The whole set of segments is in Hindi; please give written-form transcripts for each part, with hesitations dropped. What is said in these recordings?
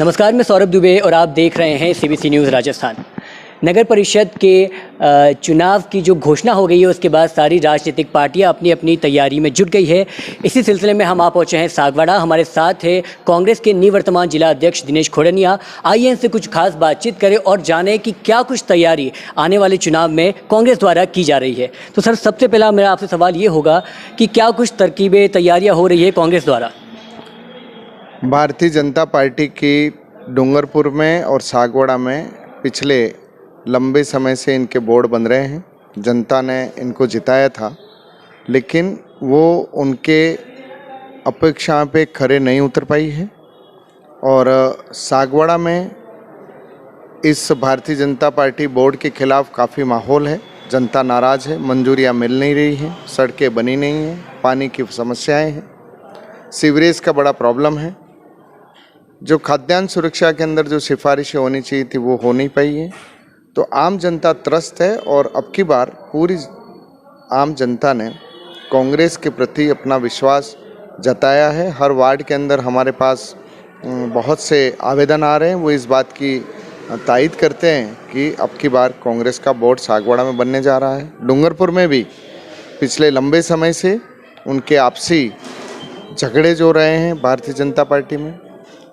नमस्कार, मैं सौरभ दुबे और आप देख रहे हैं सीबीसी न्यूज़ राजस्थान। नगर परिषद के चुनाव की जो घोषणा हो गई है उसके बाद सारी राजनीतिक पार्टियां अपनी अपनी तैयारी में जुट गई है। इसी सिलसिले में हम आ पहुंचे हैं सागवाड़ा। हमारे साथ है कांग्रेस के निवर्तमान जिला अध्यक्ष दिनेश खोड़निया। आइए इनसे कुछ खास बातचीत करें और जानें कि क्या कुछ तैयारी आने वाले चुनाव में कांग्रेस द्वारा की जा रही है। तो सर, सबसे पहला मेरा आपसे सवाल ये होगा कि क्या कुछ तरकीबें तैयारियाँ हो रही है कांग्रेस द्वारा? भारतीय जनता पार्टी की डूंगरपुर में और सागवाड़ा में पिछले लंबे समय से इनके बोर्ड बन रहे हैं। जनता ने इनको जिताया था, लेकिन वो उनके अपेक्षा पे खरे नहीं उतर पाई है। और सागवाड़ा में इस भारतीय जनता पार्टी बोर्ड के खिलाफ काफ़ी माहौल है। जनता नाराज़ है, मंजूरियाँ मिल नहीं रही हैं, सड़कें बनी नहीं हैं, पानी की समस्याएं हैं, सीवरेज का बड़ा प्रॉब्लम है। जो खाद्यान्न सुरक्षा के अंदर जो सिफारिशें होनी चाहिए थी वो हो नहीं पाई है। तो आम जनता त्रस्त है और अब की बार पूरी आम जनता ने कांग्रेस के प्रति अपना विश्वास जताया है। हर वार्ड के अंदर हमारे पास बहुत से आवेदन आ रहे हैं, वो इस बात की तायीद करते हैं कि अब की बार कांग्रेस का बोर्ड सागवाड़ा में बनने जा रहा है। डूंगरपुर में भी पिछले लंबे समय से उनके आपसी झगड़े जो रहे हैं भारतीय जनता पार्टी में,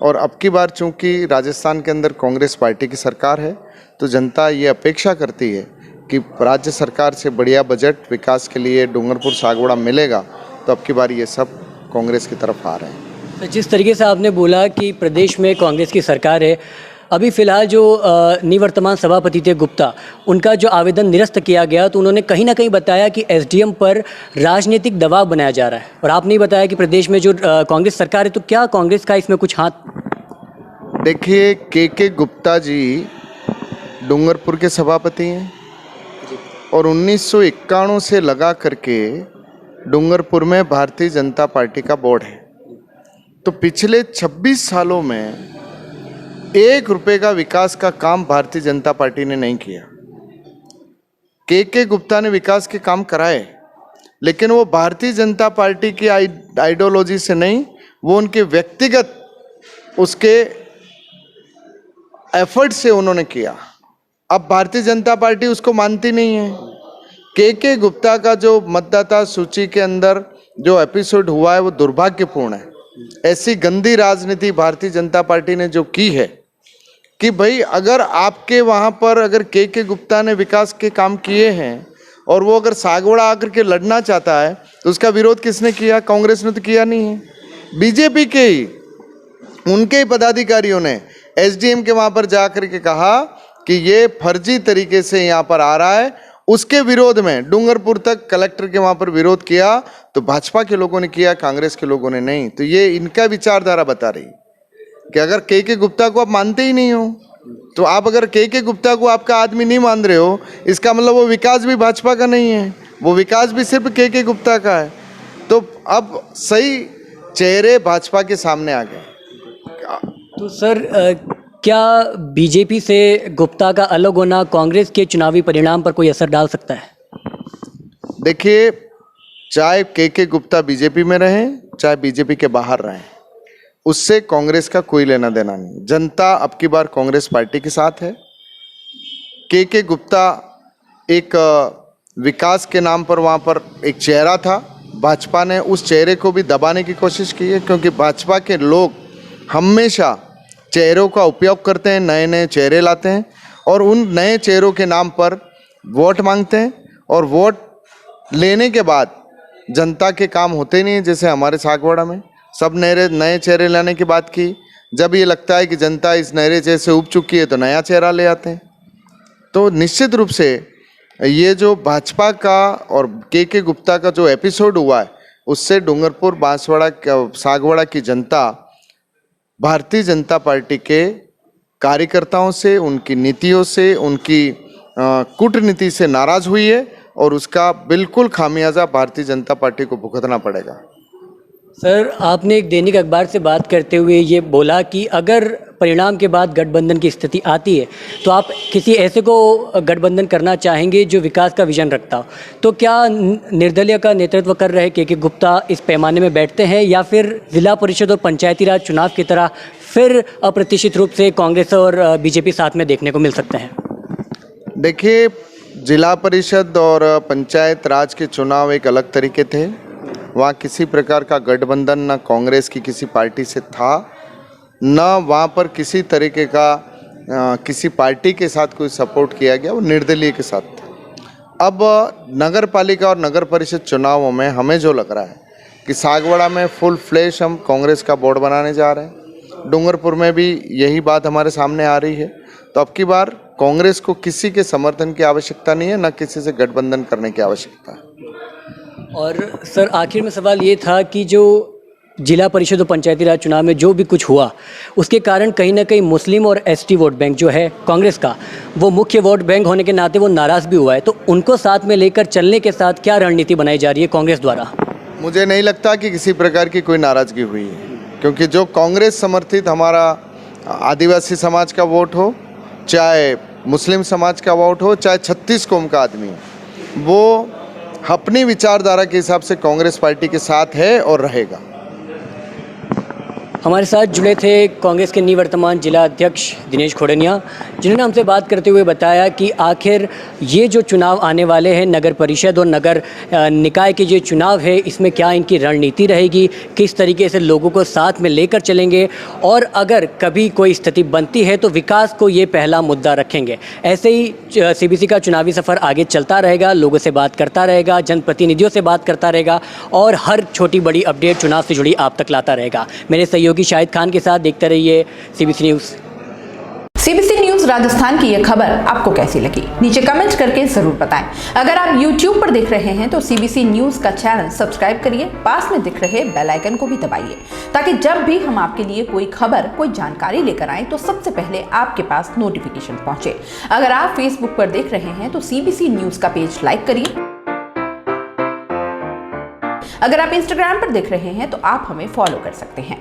और अब की बार चूंकि राजस्थान के अंदर कांग्रेस पार्टी की सरकार है तो जनता ये अपेक्षा करती है कि राज्य सरकार से बढ़िया बजट विकास के लिए डूंगरपुर सागवाड़ा मिलेगा। तो अब की बार ये सब कांग्रेस की तरफ आ रहे हैं। तो जिस तरीके से आपने बोला कि प्रदेश में कांग्रेस की सरकार है, अभी फ़िलहाल जो निवर्तमान सभापति थे गुप्ता, उनका जो आवेदन निरस्त किया गया तो उन्होंने कहीं ना कहीं बताया कि एसडीएम पर राजनीतिक दबाव बनाया जा रहा है, और आपने बताया कि प्रदेश में जो कांग्रेस सरकार है, तो क्या कांग्रेस का इसमें कुछ हाथ? देखिए, के गुप्ता जी डूंगरपुर के सभापति हैं और 1991 से लगा करके डूंगरपुर में भारतीय जनता पार्टी का बोर्ड है। तो पिछले 26 सालों में 1 रुपए का विकास का काम भारतीय जनता पार्टी ने नहीं किया। के गुप्ता ने विकास के काम कराए, लेकिन वो भारतीय जनता पार्टी की आइडियोलॉजी से नहीं, वो उनके व्यक्तिगत उसके एफर्ट से उन्होंने किया। अब भारतीय जनता पार्टी उसको मानती नहीं है। के गुप्ता का जो मतदाता सूची के अंदर जो एपिसोड हुआ है वो दुर्भाग्यपूर्ण है। ऐसी गंदी राजनीति भारतीय जनता पार्टी ने जो की है कि भाई, अगर आपके वहाँ पर अगर के गुप्ता ने विकास के काम किए हैं और वो अगर सागवाड़ा आकर के लड़ना चाहता है तो उसका विरोध किसने किया? कांग्रेस ने तो किया नहीं है। बीजेपी के ही उनके ही पदाधिकारियों ने एसडीएम के वहाँ पर जाकर के कहा कि ये फर्जी तरीके से यहाँ पर आ रहा है। उसके विरोध में डूंगरपुर तक कलेक्टर के वहाँ पर विरोध किया, तो भाजपा के लोगों ने किया, कांग्रेस के लोगों ने नहीं। तो ये इनका विचारधारा बता रही कि अगर के गुप्ता को आप मानते ही नहीं हो, तो आप अगर के गुप्ता को आपका आदमी नहीं मान रहे हो, इसका मतलब वो विकास भी भाजपा का नहीं है, वो विकास भी सिर्फ के गुप्ता का है। तो अब सही चेहरे भाजपा के सामने आ गए। तो सर, क्या बीजेपी से गुप्ता का अलग होना कांग्रेस के चुनावी परिणाम पर कोई असर डाल सकता है? देखिए, चाहे के गुप्ता बीजेपी में रहें, चाहे बीजेपी के बाहर रहें, उससे कांग्रेस का कोई लेना देना नहीं। जनता अब की बार कांग्रेस पार्टी के साथ है। के गुप्ता एक विकास के नाम पर वहाँ पर एक चेहरा था, भाजपा ने उस चेहरे को भी दबाने की कोशिश की है, क्योंकि भाजपा के लोग हमेशा चेहरों का उपयोग करते हैं, नए नए चेहरे लाते हैं और उन नए चेहरों के नाम पर वोट मांगते हैं, और वोट लेने के बाद जनता के काम होते नहीं। जैसे हमारे सागवाड़ा में सब नए चेहरे लाने की बात की, जब ये लगता है कि जनता इस नए चेहरे से उब चुकी है तो नया चेहरा ले आते हैं। तो निश्चित रूप से ये जो भाजपा का और के गुप्ता का जो एपिसोड हुआ है, उससे डूंगरपुर बांसवाड़ा सागवाड़ा की जनता भारतीय जनता पार्टी के कार्यकर्ताओं से, उनकी नीतियों से, उनकी कूटनीति से नाराज हुई है, और उसका बिल्कुल खामियाजा भारतीय जनता पार्टी को भुगतना पड़ेगा। सर, आपने एक दैनिक अखबार से बात करते हुए ये बोला कि अगर परिणाम के बाद गठबंधन की स्थिति आती है तो आप किसी ऐसे को गठबंधन करना चाहेंगे जो विकास का विजन रखता हो। तो क्या निर्दलीय का नेतृत्व कर रहे के गुप्ता इस पैमाने में बैठते हैं या फिर जिला परिषद और पंचायती राज चुनाव की तरह फिर अप्रत्याशित रूप से कांग्रेस और बीजेपी साथ में देखने को मिल सकते हैं? देखिए, जिला परिषद और पंचायत राज के चुनाव एक अलग तरीके थे। वहाँ किसी प्रकार का गठबंधन न कांग्रेस की किसी पार्टी से था, न वहाँ पर किसी तरीके का किसी पार्टी के साथ कोई सपोर्ट किया गया, वो निर्दलीय के साथ था। अब नगर पालिका और नगर परिषद चुनावों में हमें जो लग रहा है कि सागवाड़ा में फुल फ्लैश हम कांग्रेस का बोर्ड बनाने जा रहे हैं, डूंगरपुर में भी यही बात हमारे सामने आ रही है। तो अब की बार कांग्रेस को किसी के समर्थन की आवश्यकता नहीं है, न किसी से गठबंधन करने की आवश्यकता है। और सर, आखिर में सवाल ये था कि जो जिला परिषद और पंचायती राज चुनाव में जो भी कुछ हुआ उसके कारण कहीं ना कहीं मुस्लिम और एसटी वोट बैंक जो है कांग्रेस का, वो मुख्य वोट बैंक होने के नाते वो नाराज़ भी हुआ है। तो उनको साथ में लेकर चलने के साथ क्या रणनीति बनाई जा रही है कांग्रेस द्वारा? मुझे नहीं लगता कि किसी प्रकार की कोई नाराज़गी हुई है, क्योंकि जो कांग्रेस समर्थित हमारा आदिवासी समाज का वोट हो, चाहे मुस्लिम समाज का वोट हो, चाहे 36 कौम का आदमी हो, वो अपनी विचारधारा के हिसाब से कांग्रेस पार्टी के साथ है और रहेगा। हमारे साथ जुड़े थे कांग्रेस के निवर्तमान जिला अध्यक्ष दिनेश खोड़निया, जिन्होंने हमसे बात करते हुए बताया कि आखिर ये जो चुनाव आने वाले हैं, नगर परिषद और नगर निकाय के जो चुनाव है, इसमें क्या इनकी रणनीति रहेगी, किस तरीके से लोगों को साथ में लेकर चलेंगे और अगर कभी कोई स्थिति बनती है तो विकास को ये पहला मुद्दा रखेंगे। ऐसे ही सीबीसी का चुनावी सफ़र आगे चलता रहेगा, लोगों से बात करता रहेगा, जनप्रतिनिधियों से बात करता रहेगा और हर छोटी बड़ी अपडेट चुनाव से जुड़ी आप तक लाता रहेगा। मेरे सहयोगी शाहिद खान के साथ देखते रहिए CBC news. CBC news Rajasthan की यह खबर आपको कैसी लगी, नीचे कमेंट करके जरूर बताएं। अगर आप YouTube पर देख रहे हैं तो सीबीसी न्यूज़ का चैनल सब्सक्राइब करिए, पास में दिख रहे बेल आइकन को भी दबाइए, ताकि जब भी हम आपके लिए कोई खबर, कोई जानकारी लेकर आए तो सबसे पहले आपके पास नोटिफिकेशन पहुंचे। अगर आप Facebook पर देख रहे हैं तो सीबीसी न्यूज़ का पेज लाइक करिए। अगर आप Instagram पर देख रहे हैं तो आप हमें फॉलो कर सकते हैं।